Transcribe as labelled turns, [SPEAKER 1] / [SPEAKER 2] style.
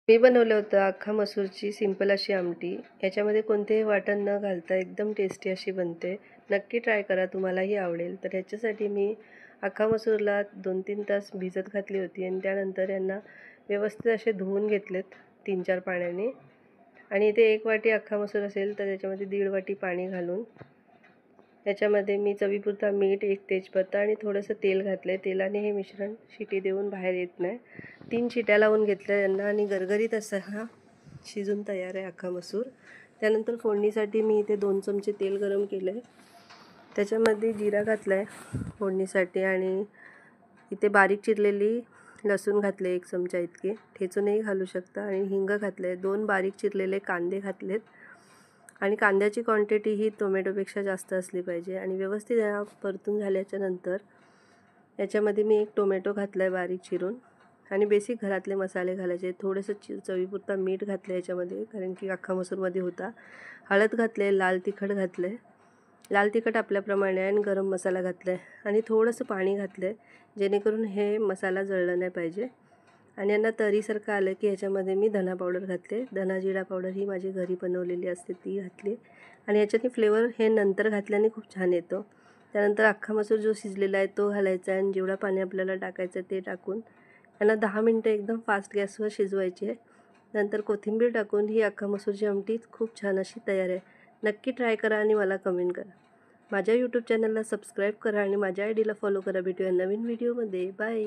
[SPEAKER 1] मी बनवलं होतं अख्खा मसूरची सिंपल अशी आमटी. याच्यामध्ये कोणतेही वाटण न घालता एकदम टेस्टी अशी बनते. नक्की ट्राय करा, तुम्हालाही आवडेल. तर ह्याच्यासाठी मी अख्खा मसूरला 2-3 तास भिजत घातली होती आणि त्यानंतर यांना व्यवस्थित असे धुवून घेतलेत 3-4 पाण्याने. आणि इथे 1 वाटी अख्खा मसूर असेल तर त्याच्यामध्ये 1.5 वाटी पाणी घालून त्याच्यामध्ये मी चवीपुरता मीठ, 1 तेजपत्ता आणि थोडंसं तेल घातलं आहे. तेलाने हे मिश्रण शिटी देऊन बाहेर येत नाही. 3 शिट्या लावून घेतल्या यांना आणि गरगरीत असा हा शिजून तयार आहे अख्खा मसूर. त्यानंतर फोडणीसाठी मी इथे 2 चमचे तेल गरम केलं आहे. त्याच्यामध्ये जिरा घातला आहे फोडणीसाठी आणि इथे बारीक चिरलेली लसूण घातले 1 चमचा इतके, ठेचूनही घालू शकता. आणि हिंग घातले, 2 बारीक चिरलेले कांदे घातलेत आणि कांद्याची क्वांटिटी ही टोमॅटोपेक्षा जास्त असली पाहिजे. आणि व्यवस्थित परतून झाल्याच्या नंतर याच्यामध्ये मी 1 टोमॅटो घातला आहे बारीक चिरून आणि बेसिक घरातले मसाले घालायचे. थोडंसं चवीपुरता मीठ घातलं याच्यामध्ये, कारण की अख्खा मसूरमध्ये होता. हळद घातले, लाल तिखट घातले, लाल तिखट आपल्याप्रमाणे आणि गरम मसाला घातला आहे आणि थोडंसं पाणी घातलं आहे जेणेकरून हे मसाला जळला नाही पाहिजे. आणि यांना तरीसारखं आलं की ह्याच्यामध्ये मी धना पावडर घातले. धना जिरा पावडर ही माझी घरी बनवलेली असते ती घातली आणि याच्याने फ्लेवर हे नंतर घातल्याने खूप छान येतो. त्यानंतर अख्खा मसूर जो शिजलेला आहे तो घालायचा आणि जेवढं पाणी आपल्याला टाकायचं ते टाकून यांना 10 मिनटं एकदम फास्ट गॅसवर शिजवायची आहे. नंतर कोथिंबीर टाकून ही अख्खा मसूरची आमटी खूप छान अशी तयार आहे. नक्की ट्राय करा आणि मला कमेंट करा. माझ्या यूट्यूब चॅनलला सबस्क्राईब करा आणि माझ्या आय डीला फॉलो करा. भेटूया नवीन व्हिडिओमध्ये. बाय.